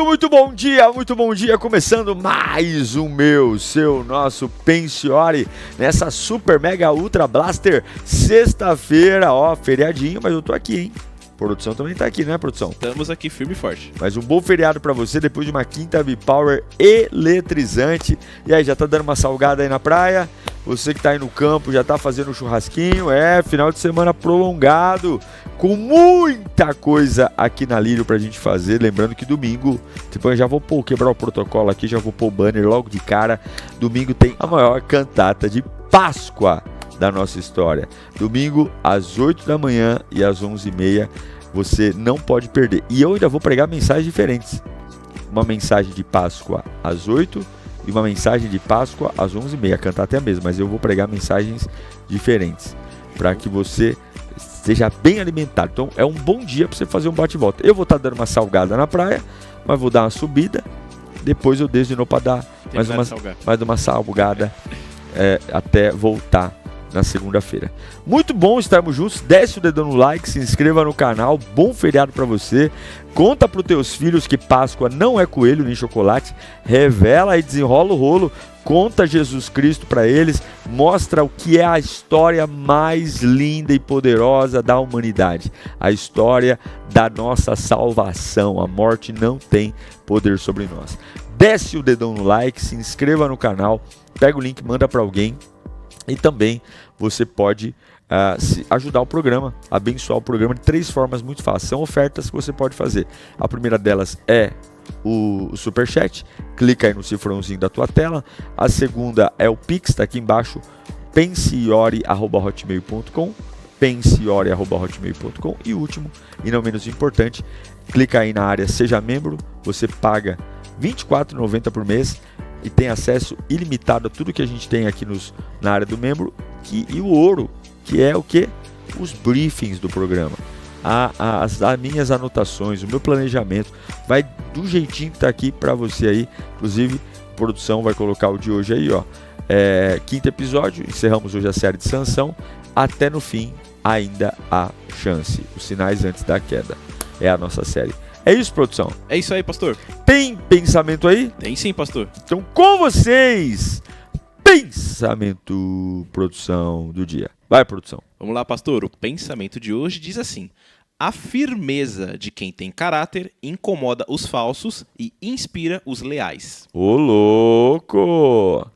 Muito bom dia, começando mais um nosso Pensiore, nessa Super Mega Ultra Blaster, sexta-feira, feriadinho, mas eu tô aqui, hein? A produção também tá aqui, né, produção? Estamos aqui firme e forte. Mais um bom feriado pra você, depois de uma quinta B-Power eletrizante. E aí, já tá dando uma salgada aí na praia? Você que tá aí no campo, já tá fazendo um churrasquinho? Final de semana prolongado, com muita coisa aqui na Lírio pra gente fazer. Lembrando que domingo, depois eu já vou quebrar o protocolo aqui, já vou pôr o banner logo de cara. Domingo tem a maior cantata de Páscoa da nossa história. Domingo, às 8 da manhã e às 11h30, você não pode perder. E eu ainda vou pregar mensagens diferentes. Uma mensagem de Páscoa às 8 e uma mensagem de Páscoa às 11h30. A cantata é a mesma, mas eu vou pregar mensagens diferentes, para que você esteja bem alimentado. Então é um bom dia para você fazer um bate-volta. Eu vou estar dando uma salgada na praia, mas vou dar uma subida. Depois eu desço de novo para dar mais uma salgada até voltar na segunda-feira. Muito bom estarmos juntos. Desce o dedão no like, se inscreva no canal. Bom feriado para você. Conta para os teus filhos que Páscoa não é coelho nem chocolate. Revela e desenrola o rolo. Conta Jesus Cristo para eles. Mostra o que é a história mais linda e poderosa da humanidade. A história da nossa salvação. A morte não tem poder sobre nós. Desce o dedão no like, se inscreva no canal. Pega o link, manda para alguém. E também você pode ajudar o programa, abençoar o programa de 3 formas muito fáceis. São ofertas que você pode fazer. A primeira delas é o Superchat. Clica aí no cifrãozinho da tua tela. A segunda é o Pix, está aqui embaixo, pensiore@hotmail.com, pensiore@hotmail.com. E último, e não menos importante, clica aí na área Seja Membro. Você paga R$ 24,90 por mês e tem acesso ilimitado a tudo que a gente tem aqui na área do membro, e o ouro, que é o que? Os briefings do programa, as minhas anotações, o meu planejamento, vai do jeitinho que está aqui para você aí. Inclusive, a produção vai colocar o de hoje aí, quinto episódio, encerramos hoje a série de Sansão, até no fim ainda há chance, os sinais antes da queda, é a nossa série. É isso, produção? É isso aí, pastor. Tem pensamento aí? Tem sim, pastor. Então, com vocês, pensamento, produção do dia. Vai, produção. Vamos lá, pastor. O pensamento de hoje diz assim: a firmeza de quem tem caráter incomoda os falsos e inspira os leais. Ô, louco!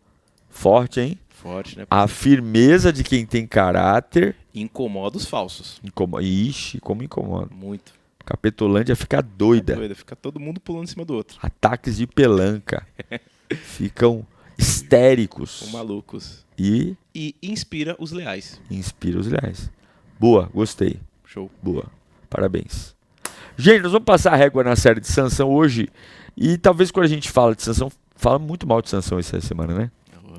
Forte, hein? Forte, né, A pastor? firmeza de quem tem caráter incomoda os falsos. Ixi, como incomoda. Muito. Capetolândia fica doida. Fica todo mundo pulando em cima do outro. Ataques de pelanca. Ficam histéricos. Malucos. E inspira os leais. Inspira os leais. Boa, gostei. Show. Boa. Parabéns. Gente, nós vamos passar a régua na série de Sansão hoje. E talvez quando a gente fala de Sansão, fala muito mal de Sansão essa semana, né?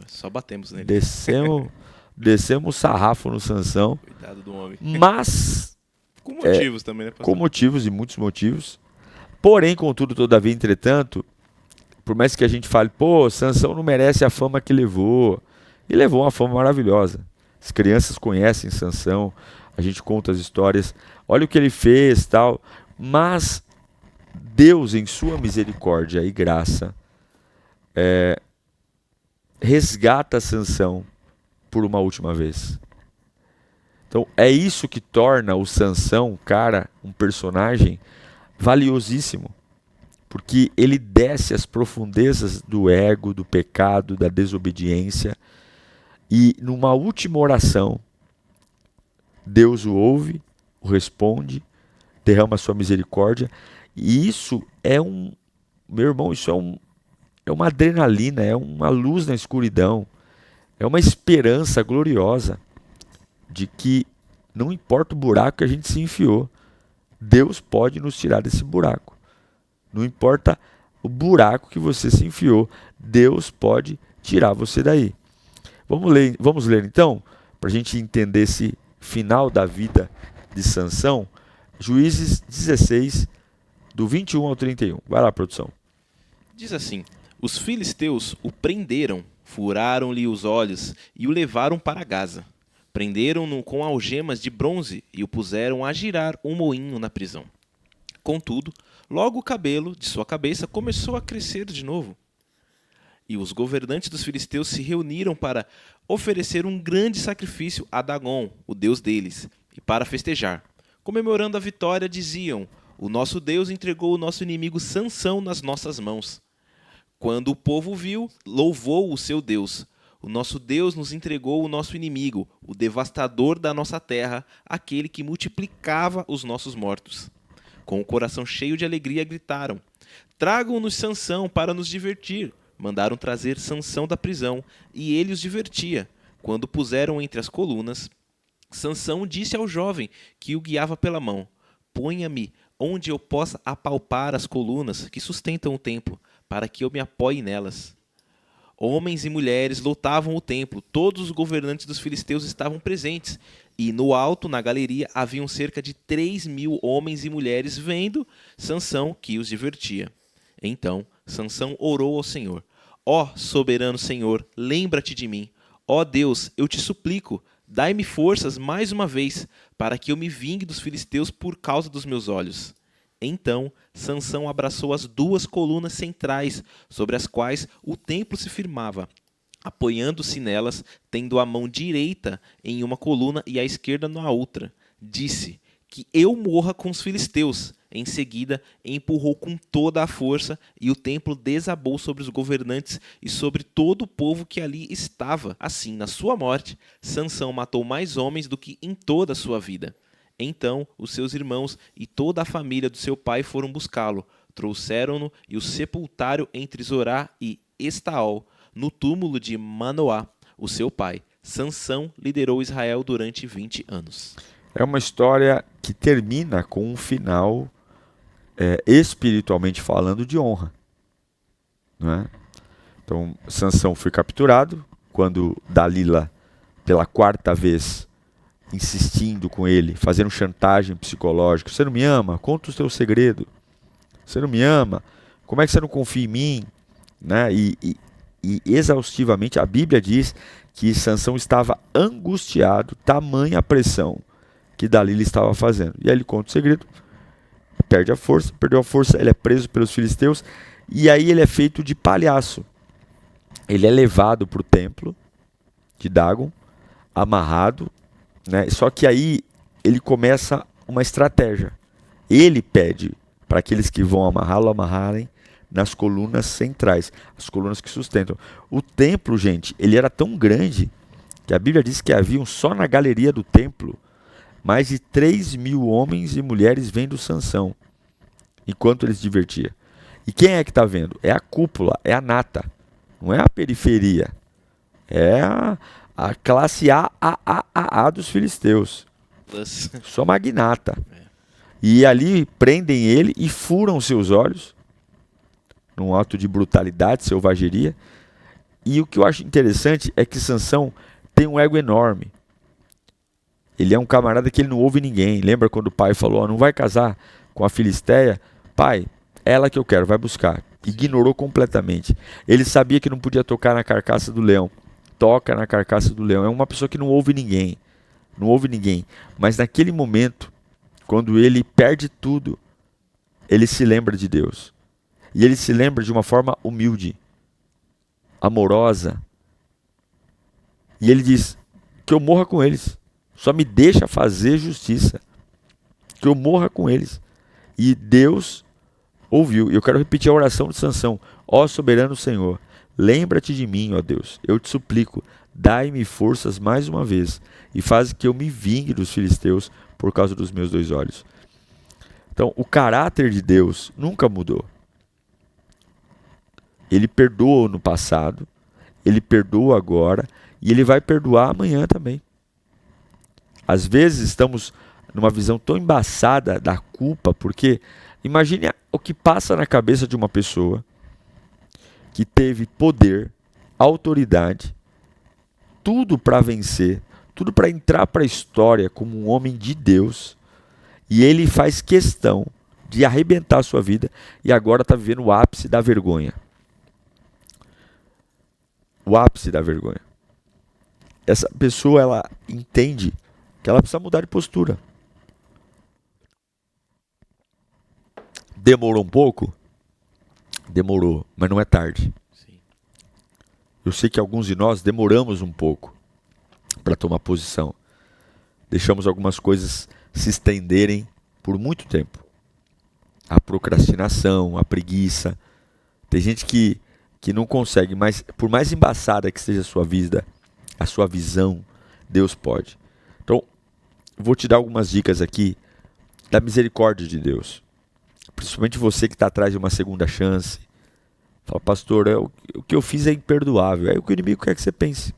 Só batemos nele. Descemos o sarrafo no Sansão. Coitado do homem. Mas com motivos também, né, pastor? Com motivos e muitos motivos. Porém, contudo, todavia, entretanto, por mais que a gente fale, Sansão não merece a fama que levou. E levou uma fama maravilhosa. As crianças conhecem Sansão, a gente conta as histórias, olha o que ele fez, tal. Mas Deus, em sua misericórdia e graça, resgata Sansão por uma última vez. Então é isso que torna o Sansão, um personagem valiosíssimo. Porque ele desce às profundezas do ego, do pecado, da desobediência. E numa última oração, Deus o ouve, o responde, derrama a sua misericórdia. E isso meu irmão, isso é uma adrenalina, é uma luz na escuridão. É uma esperança gloriosa de que não importa o buraco que a gente se enfiou, Deus pode nos tirar desse buraco. Não importa o buraco que você se enfiou, Deus pode tirar você daí. Vamos ler então, para a gente entender esse final da vida de Sansão, Juízes 16, do 21 ao 31. Vai lá, produção. Diz assim: os filisteus o prenderam, furaram-lhe os olhos e o levaram para Gaza. Prenderam-no com algemas de bronze e o puseram a girar um moinho na prisão. Contudo, logo o cabelo de sua cabeça começou a crescer de novo. E os governantes dos filisteus se reuniram para oferecer um grande sacrifício a Dagon, o deus deles, e para festejar. Comemorando a vitória, diziam: o nosso Deus entregou o nosso inimigo Sansão nas nossas mãos. Quando o povo viu, louvou o seu Deus. O nosso Deus nos entregou o nosso inimigo, o devastador da nossa terra, aquele que multiplicava os nossos mortos. Com o coração cheio de alegria, gritaram: tragam-nos Sansão para nos divertir. Mandaram trazer Sansão da prisão, e ele os divertia. Quando o puseram entre as colunas, Sansão disse ao jovem que o guiava pela mão: ponha-me onde eu possa apalpar as colunas que sustentam o templo, para que eu me apoie nelas. Homens e mulheres lotavam o templo, todos os governantes dos filisteus estavam presentes, e no alto, na galeria, haviam cerca de 3.000 homens e mulheres vendo Sansão, que os divertia. Então Sansão orou ao Senhor: ó soberano Senhor, lembra-te de mim. Ó Deus, eu te suplico, dai-me forças mais uma vez, para que eu me vingue dos filisteus por causa dos meus olhos. Então Sansão abraçou as 2 colunas centrais, sobre as quais o templo se firmava, apoiando-se nelas, tendo a mão direita em uma coluna e a esquerda na outra. Disse: que eu morra com os filisteus. Em seguida, empurrou com toda a força, e o templo desabou sobre os governantes e sobre todo o povo que ali estava. Assim, na sua morte, Sansão matou mais homens do que em toda a sua vida. Então, os seus irmãos e toda a família do seu pai foram buscá-lo, trouxeram-no e o sepultaram entre Zorá e Estaol, no túmulo de Manoá, o seu pai. Sansão liderou Israel durante 20 anos. É uma história que termina com um final, espiritualmente falando, de honra. Não é? Então, Sansão foi capturado quando Dalila, pela 4ª vez, insistindo com ele, fazendo chantagem psicológica: você não me ama? Conta o seu segredo. Você não me ama? Como é que você não confia em mim? Né? E exaustivamente a Bíblia diz que Sansão estava angustiado, tamanha a pressão que Dalila estava fazendo. E aí ele conta o segredo, perdeu a força, ele é preso pelos filisteus, e aí ele é feito de palhaço. Ele é levado para o templo de Dagon, amarrado, né? Só que aí ele começa uma estratégia. Ele pede para aqueles que vão amarrá-lo, amarrarem nas colunas centrais, as colunas que sustentam. O templo, gente, ele era tão grande que a Bíblia diz que haviam só na galeria do templo mais de 3.000 homens e mulheres vendo Sansão, enquanto ele se divertia. E quem é que está vendo? É a cúpula, é a nata, não é a periferia. É a classe A dos filisteus. Só magnata. E ali prendem ele e furam seus olhos, num ato de brutalidade, selvageria. E o que eu acho interessante é que Sansão tem um ego enorme. Ele é um camarada que ele não ouve ninguém. Lembra quando o pai falou: não vai casar com a Filisteia? Pai, ela que eu quero, vai buscar. Ignorou completamente. Ele sabia que não podia tocar na carcaça do leão. Toca na carcaça do leão. É uma pessoa que não ouve ninguém. Não ouve ninguém. Mas naquele momento, quando ele perde tudo, ele se lembra de Deus. E ele se lembra de uma forma humilde, amorosa. E ele diz: que eu morra com eles. Só me deixa fazer justiça. Que eu morra com eles. E Deus ouviu. Eu quero repetir a oração de Sansão: ó soberano Senhor, lembra-te de mim, ó Deus. Eu te suplico, dai-me forças mais uma vez e faz que eu me vingue dos filisteus por causa dos meus 2 olhos. Então, o caráter de Deus nunca mudou. Ele perdoou no passado, ele perdoa agora e ele vai perdoar amanhã também. Às vezes estamos numa visão tão embaçada da culpa, porque imagine o que passa na cabeça de uma pessoa que teve poder, autoridade, tudo para vencer, tudo para entrar para a história como um homem de Deus, e ele faz questão de arrebentar a sua vida e agora está vivendo o ápice da vergonha. O ápice da vergonha. Essa pessoa, ela entende que ela precisa mudar de postura. Demorou um pouco? Demorou, mas não é tarde. Sim. Eu sei que alguns de nós demoramos um pouco para tomar posição. Deixamos algumas coisas se estenderem por muito tempo. A procrastinação, a preguiça. Tem gente que não consegue, mas por mais embaçada que seja a sua vida, a sua visão, Deus pode. Então, vou te dar algumas dicas aqui da misericórdia de Deus. Principalmente você que está atrás de uma segunda chance. Fala, pastor, o que eu fiz é imperdoável. É o que o inimigo quer que você pense.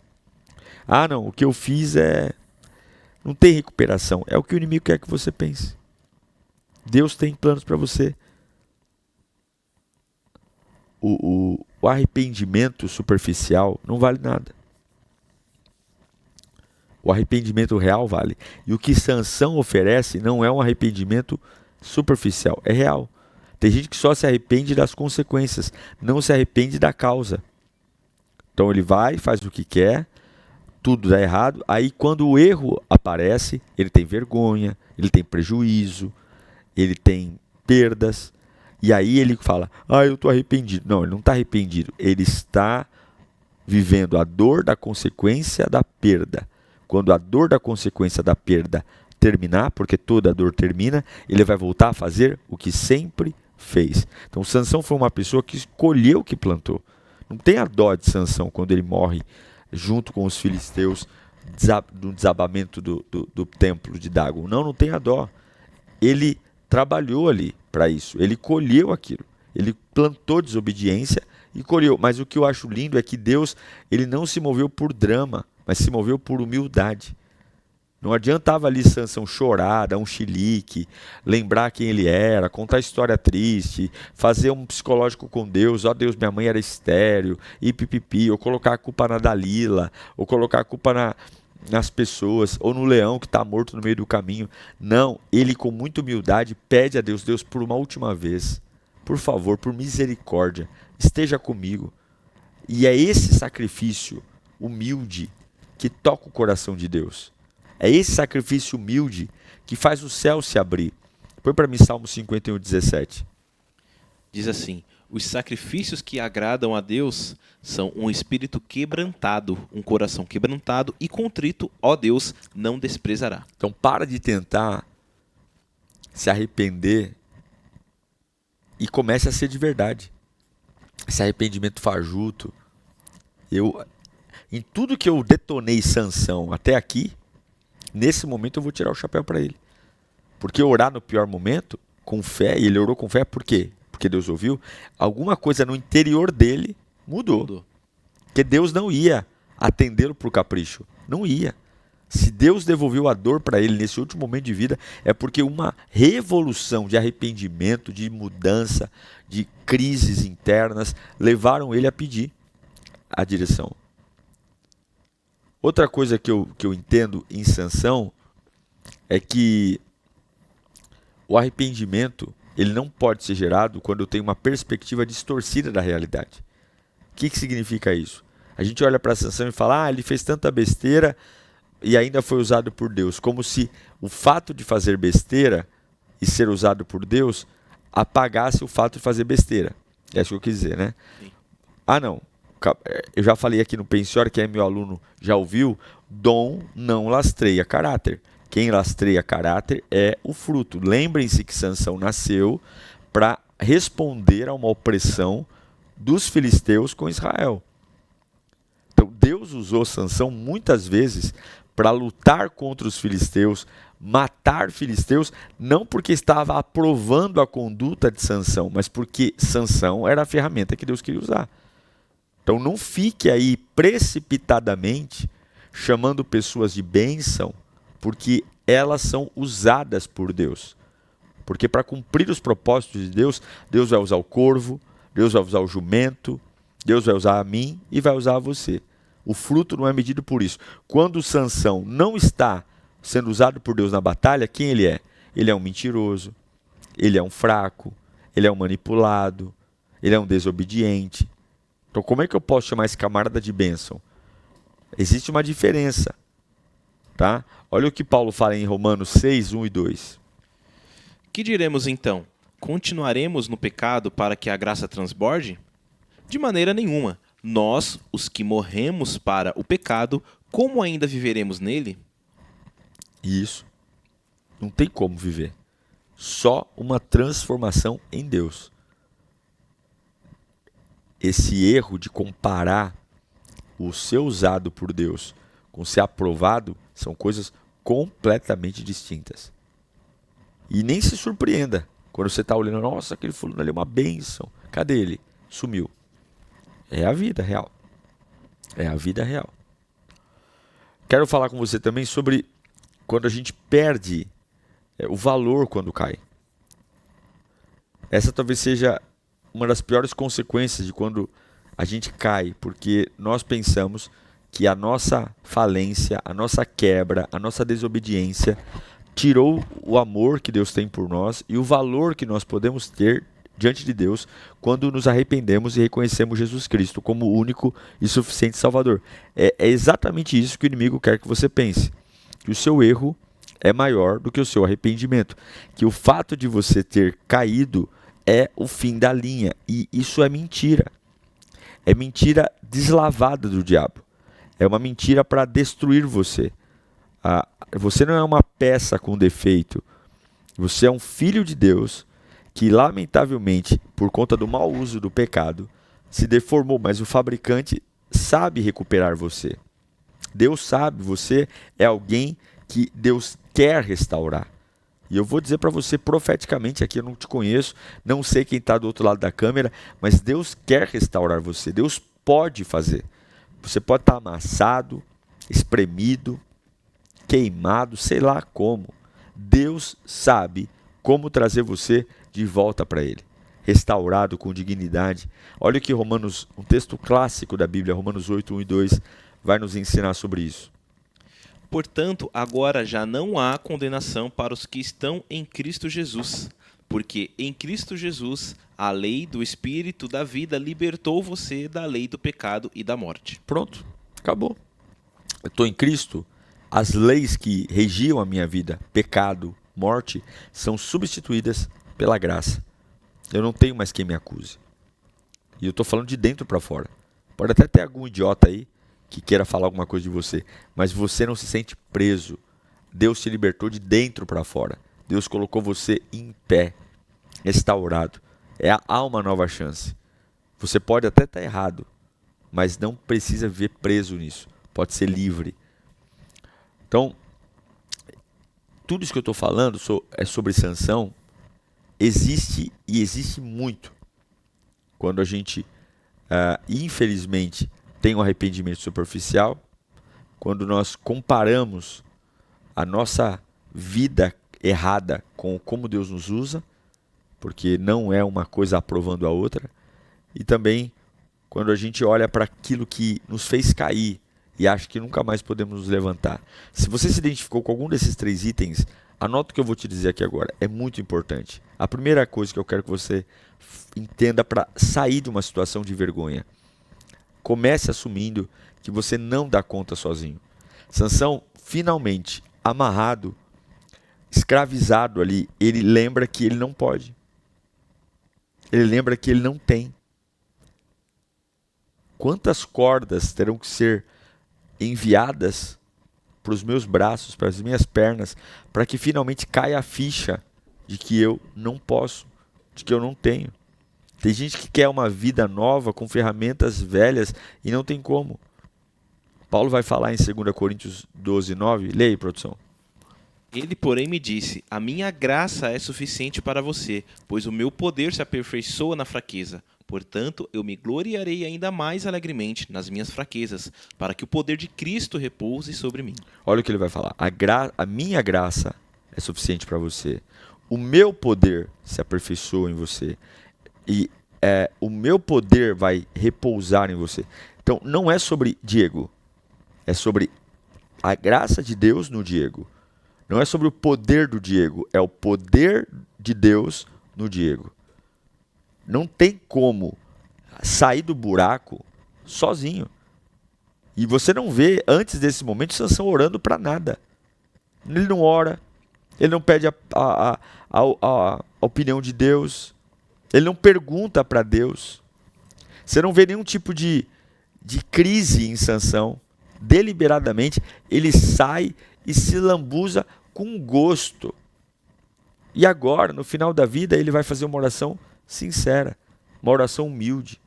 Ah, não, o que eu fiz não tem recuperação. É o que o inimigo quer que você pense. Deus tem planos para você. O arrependimento superficial não vale nada. O arrependimento real vale. E o que Sansão oferece não é um arrependimento superficial, é real. Tem gente que só se arrepende das consequências, não se arrepende da causa. Então ele vai, faz o que quer, tudo dá errado. Aí quando o erro aparece, ele tem vergonha, ele tem prejuízo, ele tem perdas. E aí ele fala, eu estou arrependido. Não, ele não está arrependido. Ele está vivendo a dor da consequência da perda. Quando a dor da consequência da perda terminar, porque toda dor termina, ele vai voltar a fazer o que sempre fez. Então Sansão foi uma pessoa que colheu o que plantou. Não tenha dó de Sansão quando ele morre junto com os filisteus no desabamento do templo de Dagon. Não tenha dó. Ele trabalhou ali para isso. Ele colheu aquilo. Ele plantou desobediência e colheu. Mas o que eu acho lindo é que Deus, ele não se moveu por drama, mas se moveu por humildade. Não adiantava ali Sansão chorar, dar um chilique, lembrar quem ele era, contar história triste, fazer um psicológico com Deus. Deus, minha mãe era estéril, e pipipi, ou colocar a culpa na Dalila, ou colocar a culpa nas pessoas, ou no leão que está morto no meio do caminho. Não, ele com muita humildade pede a Deus, por uma última vez, por favor, por misericórdia, esteja comigo. E é esse sacrifício humilde que toca o coração de Deus. É esse sacrifício humilde que faz o céu se abrir. Põe para mim Salmo 51:17. Diz assim: os sacrifícios que agradam a Deus são um espírito quebrantado, um coração quebrantado e contrito, ó Deus, não desprezará. Então para de tentar se arrepender e comece a ser de verdade. Esse arrependimento fajuto. Em tudo que eu detonei Sansão até aqui, nesse momento eu vou tirar o chapéu para ele. Porque orar no pior momento, com fé, e ele orou com fé, por quê? Porque Deus ouviu, alguma coisa no interior dele mudou. Porque Deus não ia atendê-lo por capricho. Não ia. Se Deus devolveu a dor para ele nesse último momento de vida, é porque uma revolução de arrependimento, de mudança, de crises internas, levaram ele a pedir a direção. Outra coisa que eu entendo em Sansão é que o arrependimento ele não pode ser gerado quando eu tenho uma perspectiva distorcida da realidade. O que significa isso? A gente olha para Sansão e fala, ele fez tanta besteira e ainda foi usado por Deus. Como se o fato de fazer besteira e ser usado por Deus apagasse o fato de fazer besteira. É isso que eu quis dizer, né? Sim. Não. Eu já falei aqui no Pensior, quem é meu aluno já ouviu, dom não lastreia caráter. Quem lastreia caráter é o fruto. Lembrem-se que Sansão nasceu para responder a uma opressão dos filisteus com Israel. Então Deus usou Sansão muitas vezes para lutar contra os filisteus, matar filisteus, não porque estava aprovando a conduta de Sansão, mas porque Sansão era a ferramenta que Deus queria usar. Então não fique aí precipitadamente chamando pessoas de bênção, porque elas são usadas por Deus. Porque para cumprir os propósitos de Deus, Deus vai usar o corvo, Deus vai usar o jumento, Deus vai usar a mim e vai usar a você. O fruto não é medido por isso. Quando Sansão não está sendo usado por Deus na batalha, quem ele é? Ele é um mentiroso, ele é um fraco, ele é um manipulado, ele é um desobediente. Então como é que eu posso chamar esse camarada de bênção? Existe uma diferença. Tá? Olha o que Paulo fala em Romanos 6, 1 e 2. Que diremos então? continuaremos no pecado para que a graça transborde? De maneira nenhuma. Nós, os que morremos para o pecado, como ainda viveremos nele? Isso. Não tem como viver. Só uma transformação em Deus. Esse erro de comparar o ser usado por Deus com ser aprovado são coisas completamente distintas. E nem se surpreenda quando você está olhando, nossa, aquele fulano ali é uma bênção. Cadê ele? Sumiu. É a vida real. É a vida real. Quero falar com você também sobre quando a gente perde o valor quando cai. Essa talvez seja uma das piores consequências de quando a gente cai, porque nós pensamos que a nossa falência, a nossa quebra, a nossa desobediência tirou o amor que Deus tem por nós e o valor que nós podemos ter diante de Deus quando nos arrependemos e reconhecemos Jesus Cristo como o único e suficiente Salvador. É exatamente isso que o inimigo quer que você pense. Que o seu erro é maior do que o seu arrependimento. Que o fato de você ter caído é o fim da linha. E isso é mentira. É mentira deslavada do diabo. É uma mentira para destruir você. Você não é uma peça com defeito. Você é um filho de Deus que, lamentavelmente, por conta do mau uso do pecado, se deformou. Mas o fabricante sabe recuperar você. Deus sabe, você é alguém que Deus quer restaurar. E eu vou dizer para você profeticamente aqui, eu não te conheço, não sei quem está do outro lado da câmera, mas Deus quer restaurar você. Deus pode fazer. Você pode estar amassado, espremido, queimado, sei lá como. Deus sabe como trazer você de volta para Ele, restaurado com dignidade. Olha que Romanos, um texto clássico da Bíblia, Romanos 8, 1 e 2, vai nos ensinar sobre isso. Portanto, agora já não há condenação para os que estão em Cristo Jesus, porque em Cristo Jesus a lei do Espírito da vida libertou você da lei do pecado e da morte. Pronto, acabou. Eu estou em Cristo, as leis que regiam a minha vida, pecado, morte, são substituídas pela graça. Eu não tenho mais quem me acuse. E eu estou falando de dentro para fora. Pode até ter algum idiota aí que queira falar alguma coisa de você, mas você não se sente preso. Deus te libertou de dentro para fora. Deus colocou você em pé, restaurado. Há uma nova chance. Você pode até estar errado, mas não precisa viver preso nisso. Pode ser livre. Então, tudo isso que eu estou falando é sobre Sansão. Existe e existe muito. Quando a gente, infelizmente, tem um arrependimento superficial, quando nós comparamos a nossa vida errada com como Deus nos usa, porque não é uma coisa aprovando a outra, e também quando a gente olha para aquilo que nos fez cair e acha que nunca mais podemos nos levantar. Se você se identificou com algum desses 3 itens, anota o que eu vou te dizer aqui agora, é muito importante. A primeira coisa que eu quero que você entenda para sair de uma situação de vergonha: comece assumindo que você não dá conta sozinho. Sansão, finalmente, amarrado, escravizado ali, ele lembra que ele não pode. Ele lembra que ele não tem. Quantas cordas terão que ser enviadas para os meus braços, para as minhas pernas, para que finalmente caia a ficha de que eu não posso, de que eu não tenho. Tem gente que quer uma vida nova com ferramentas velhas e não tem como. Paulo vai falar em 2 Coríntios 12, 9. Leia aí, produção. Ele, porém, me disse: a minha graça é suficiente para você, pois o meu poder se aperfeiçoa na fraqueza. Portanto, eu me gloriarei ainda mais alegremente nas minhas fraquezas, para que o poder de Cristo repouse sobre mim. Olha o que ele vai falar. A minha graça é suficiente para você. O meu poder se aperfeiçoa em você. E o meu poder vai repousar em você. Então, não é sobre Diego. É sobre a graça de Deus no Diego. Não é sobre o poder do Diego. É o poder de Deus no Diego. Não tem como sair do buraco sozinho. E você não vê, antes desse momento, Sansão orando para nada. Ele não ora, Ele não pede a opinião de Deus. Ele não pergunta para Deus. Você não vê nenhum tipo de crise em Sansão. Deliberadamente, ele sai e se lambuza com gosto. E agora, no final da vida, ele vai fazer uma oração sincera, uma oração humilde,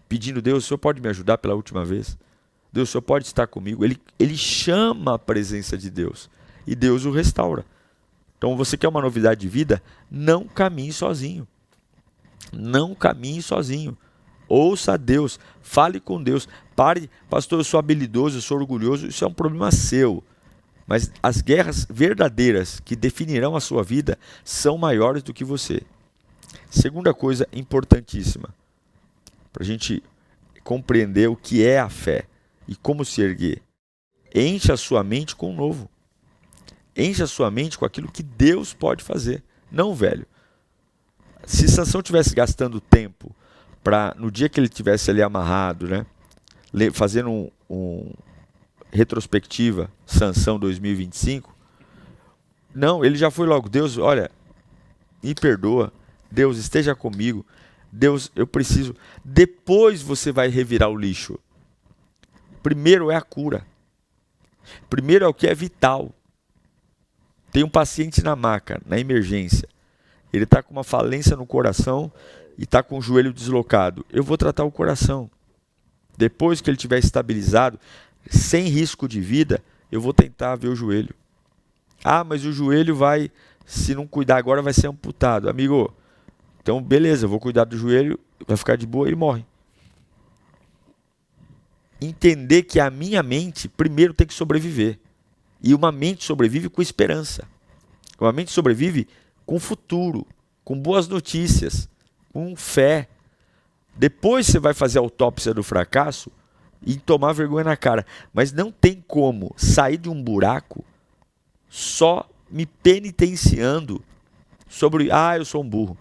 pedindo: Deus, o Senhor pode me ajudar pela última vez? Deus, o Senhor pode estar comigo? Ele chama a presença de Deus e Deus o restaura. Então, você quer uma novidade de vida? Não caminhe sozinho. Não caminhe sozinho. Ouça a Deus, fale com Deus. Pare, pastor, eu sou habilidoso, eu sou orgulhoso, isso é um problema seu. Mas as guerras verdadeiras que definirão a sua vida são maiores do que você. Segunda coisa importantíssima, para a gente compreender o que é a fé e como se erguer. Enche a sua mente com o novo. Enche a sua mente com aquilo que Deus pode fazer. Não, velho. Se Sansão estivesse gastando tempo para, no dia que ele estivesse ali amarrado, né, fazendo retrospectiva, Sansão 2025, não, ele já foi logo: Deus, olha, me perdoa, Deus, esteja comigo, Deus, eu preciso. Depois você vai revirar o lixo. Primeiro é a cura. Primeiro é o que é vital. Tem um paciente na maca, na emergência. Ele está com uma falência no coração e está com o joelho deslocado. Eu vou tratar o coração. Depois que ele estiver estabilizado, sem risco de vida, eu vou tentar ver o joelho. Ah, mas o joelho vai, se não cuidar agora, vai ser amputado. Amigo, então beleza, eu vou cuidar do joelho, vai ficar de boa, ele morre. Entender que a minha mente, primeiro, tem que sobreviver. E uma mente sobrevive com esperança. Uma mente sobrevive com futuro, com boas notícias, com fé. Depois você vai fazer a autópsia do fracasso e tomar vergonha na cara. Mas não tem como sair de um buraco só me penitenciando sobre: eu sou um burro,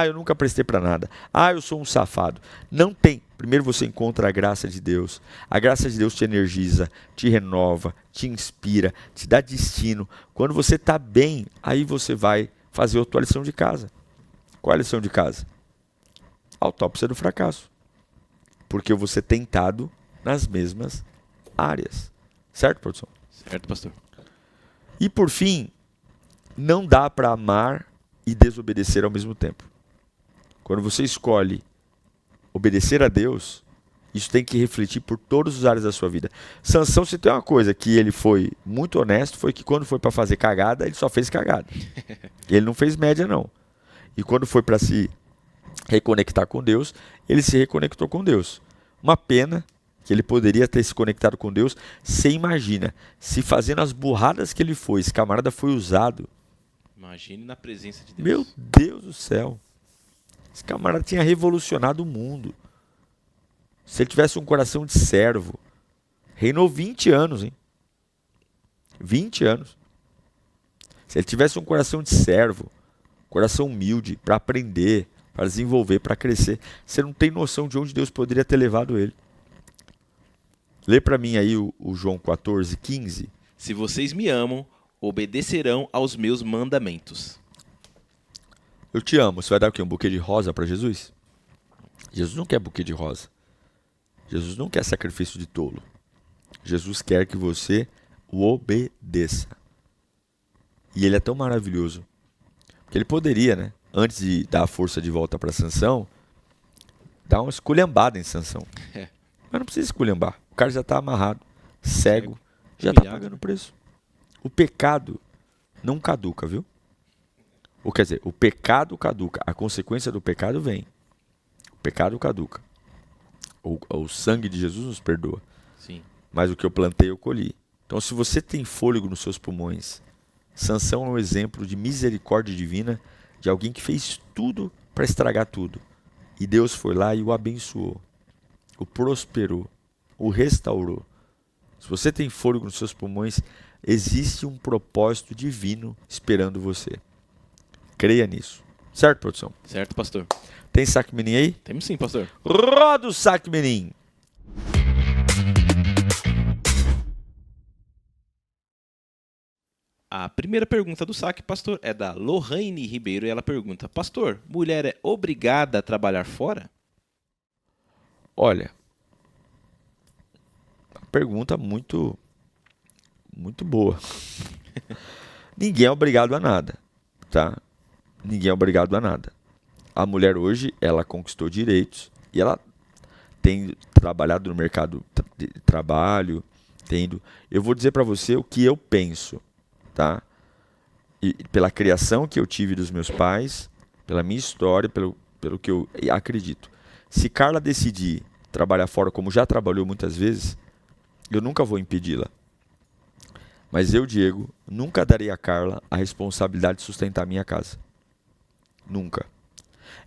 eu nunca prestei para nada, eu sou um safado. Não tem. Primeiro você encontra a graça de Deus. A graça de Deus te energiza, te renova, te inspira, te dá destino. Quando você está bem, aí você vai fazer a tua lição de casa. Qual é a lição de casa? Autópsia do fracasso. Porque eu vou ser tentado nas mesmas áreas. Certo, produção? Certo, pastor. E por fim, não dá para amar e desobedecer ao mesmo tempo. Quando você escolhe obedecer a Deus, isso tem que refletir por todas as áreas da sua vida. Sansão, se tem uma coisa que ele foi muito honesto, foi que quando foi para fazer cagada, ele só fez cagada. Ele não fez média, não. E quando foi para se reconectar com Deus, ele se reconectou com Deus. Uma pena que ele poderia ter se conectado com Deus. Você imagina, se fazendo as burradas que ele foi, esse camarada foi usado. Imagine na presença de Deus. Meu Deus do céu. Esse camarada tinha revolucionado o mundo. Se ele tivesse um coração de servo, reinou 20 anos, hein? 20 anos. Se ele tivesse um coração de servo, coração humilde, para aprender, para desenvolver, para crescer, você não tem noção de onde Deus poderia ter levado ele. Lê para mim aí o João 14:15. Se vocês me amam, obedecerão aos meus mandamentos. Eu te amo. Você vai dar o quê? Um buquê de rosa para Jesus? Jesus não quer buquê de rosa. Jesus não quer sacrifício de tolo. Jesus quer que você o obedeça. E ele é tão maravilhoso que ele poderia, né, antes de dar a força de volta para Sansão, dar uma esculhambada em Sansão. Mas não precisa esculhambar. O cara já está amarrado, cego, já está pagando o preço. O pecado não caduca, viu? Ou quer dizer, o pecado caduca. A consequência do pecado vem. O pecado caduca. O sangue de Jesus nos perdoa. Sim. Mas o que eu plantei, eu colhi. Então, se você tem fôlego nos seus pulmões, Sansão é um exemplo de misericórdia divina, de alguém que fez tudo para estragar tudo. E Deus foi lá e o abençoou, o prosperou, o restaurou. Se você tem fôlego nos seus pulmões, existe um propósito divino esperando você. Creia nisso. Certo, produção? Certo, pastor. Tem saque menin aí? Temos sim, pastor. Roda o saque menin. A primeira pergunta do saque, pastor, é da Lohane Ribeiro e ela pergunta: pastor, mulher é obrigada a trabalhar fora? Olha, pergunta muito boa. Ninguém é obrigado a nada, tá? Ninguém é obrigado a nada. A mulher hoje, ela conquistou direitos e ela tem trabalhado no mercado de trabalho, Eu vou dizer para você o que eu penso, tá? E pela criação que eu tive dos meus pais, pela minha história, pelo que eu acredito. Se Carla decidir trabalhar fora, como já trabalhou muitas vezes, eu nunca vou impedi-la. Mas eu, Diego, nunca darei a Carla a responsabilidade de sustentar a minha casa. Nunca.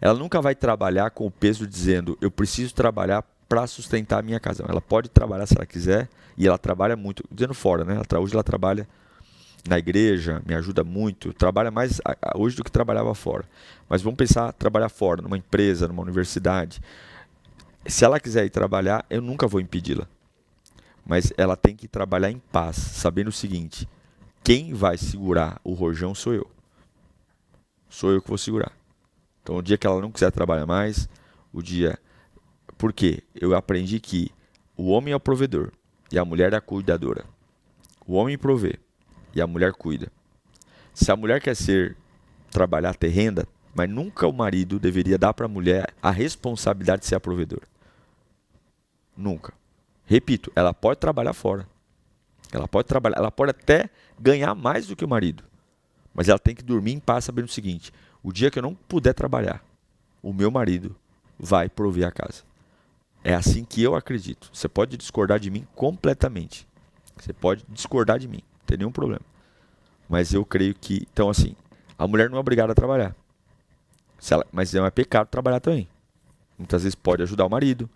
Ela nunca vai trabalhar com o peso dizendo, eu preciso trabalhar para sustentar a minha casa. Ela pode trabalhar se ela quiser, e ela trabalha muito, dizendo fora, né? Hoje ela trabalha na igreja, me ajuda muito, trabalha mais hoje do que trabalhava fora. Mas vamos pensar, trabalhar fora, numa empresa, numa universidade. Se ela quiser ir trabalhar, eu nunca vou impedi-la. Mas ela tem que trabalhar em paz, sabendo o seguinte, quem vai segurar o rojão sou eu. Sou eu que vou segurar. Então, o dia que ela não quiser trabalhar mais, Por quê? Eu aprendi que o homem é o provedor e a mulher é a cuidadora. O homem provê e a mulher cuida. Se a mulher quer trabalhar, ter renda, mas nunca o marido deveria dar para a mulher a responsabilidade de ser a provedora. Nunca. Repito, ela pode trabalhar fora. Ela pode até ganhar mais do que o marido. Mas ela tem que dormir em paz sabendo o seguinte, o dia que eu não puder trabalhar, o meu marido vai prover a casa. É assim que eu acredito. Você pode discordar de mim completamente. Você pode discordar de mim, não tem nenhum problema. Mas eu creio que... Então, assim, a mulher não é obrigada a trabalhar. Mas é pecado trabalhar também. Muitas vezes pode ajudar o marido,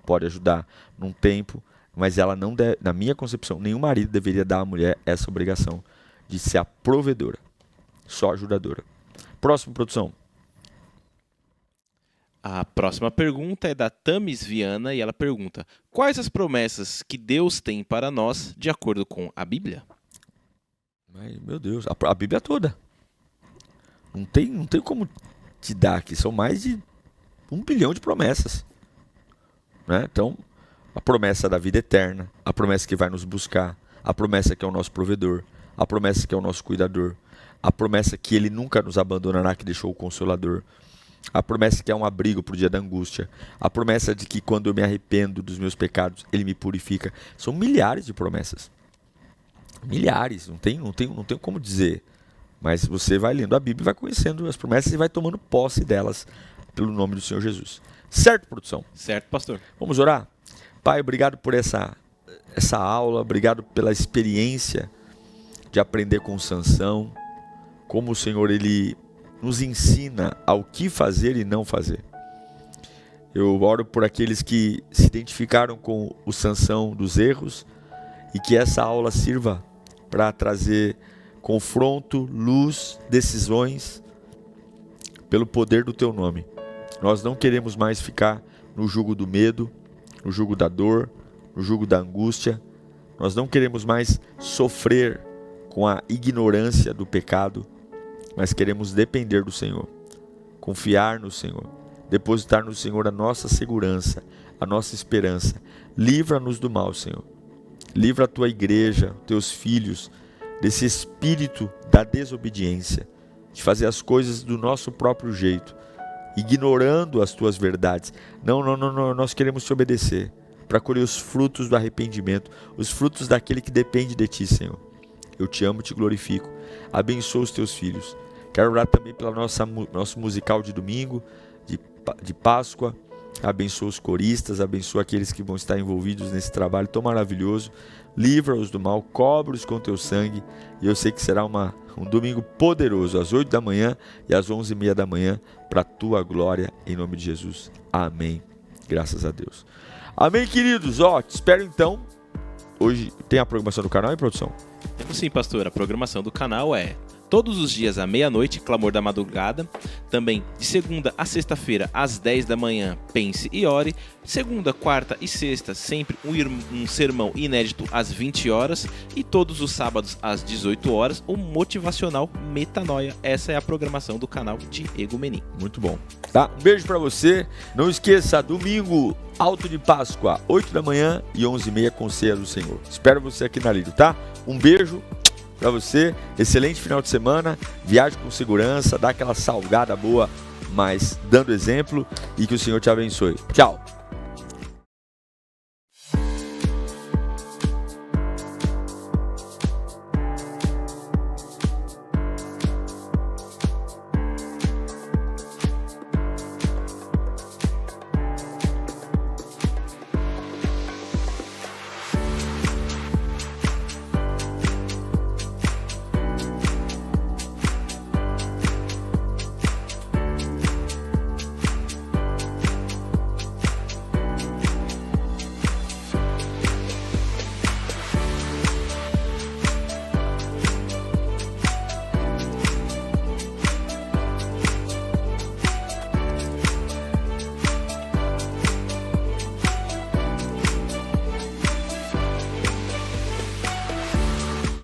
pode ajudar num tempo, mas ela não deve, na minha concepção, nenhum marido deveria dar à mulher essa obrigação de ser a provedora, só ajudadora. Próximo, produção. A próxima pergunta é da Tamis Viana e ela pergunta: quais as promessas que Deus tem para nós de acordo com a Bíblia? Ai, meu Deus, a Bíblia toda. Não tem como te dar aqui, são mais de 1 bilhão de promessas. Né? Então, a promessa da vida eterna, a promessa que vai nos buscar, a promessa que é o nosso provedor, a promessa que é o nosso cuidador, a promessa que Ele nunca nos abandonará, que deixou o Consolador, a promessa que é um abrigo para o dia da angústia, a promessa de que quando eu me arrependo dos meus pecados, Ele me purifica. São milhares de promessas. Milhares, não tem como dizer. Mas você vai lendo a Bíblia, vai conhecendo as promessas e vai tomando posse delas pelo nome do Senhor Jesus. Certo, produção? Certo, pastor. Vamos orar? Pai, obrigado por essa aula, obrigado pela experiência de aprender com Sansão, como o Senhor, Ele nos ensina ao que fazer e não fazer. Eu oro por aqueles que se identificaram com o Sansão dos erros e que essa aula sirva para trazer confronto, luz, decisões pelo poder do Teu nome. Nós não queremos mais ficar no jugo do medo, no jugo da dor, no jugo da angústia. Nós não queremos mais sofrer com a ignorância do pecado, mas queremos depender do Senhor, confiar no Senhor, depositar no Senhor a nossa segurança, a nossa esperança. Livra-nos do mal, Senhor. Livra a Tua igreja, Teus filhos, desse espírito da desobediência, de fazer as coisas do nosso próprio jeito, ignorando as Tuas verdades. Não, nós queremos Te obedecer, para colher os frutos do arrependimento, os frutos daquele que depende de Ti, Senhor. Eu Te amo e Te glorifico. Abençoa os Teus filhos. Quero orar também pelo nosso musical de domingo, de Páscoa. Abençoa os coristas, abençoa aqueles que vão estar envolvidos nesse trabalho tão maravilhoso. Livra-os do mal, cobre-os com Teu sangue. E eu sei que será um domingo poderoso, às 8 da manhã e às 11h30 da manhã, para a Tua glória, em nome de Jesus. Amém. Graças a Deus. Amém, queridos. Te espero então. Hoje tem a programação do canal, hein, produção? Temos sim, pastor. A programação do canal é todos os dias à meia-noite, clamor da madrugada. Também de segunda a sexta-feira, às 10 da manhã, pense e ore. Segunda, quarta e sexta, sempre um sermão inédito às 20 horas. E todos os sábados, às 18 horas, o motivacional Metanoia. Essa é a programação do canal Diego Menin. Muito bom. Tá? Um beijo pra você. Não esqueça, domingo, Alto de Páscoa, 8 da manhã e 11h30 com Ceia do Senhor. Espero você aqui na Lírio, tá? Um beijo pra você. Excelente final de semana. Viaje com segurança, dá aquela salgada boa, mas dando exemplo, e que o Senhor te abençoe. Tchau.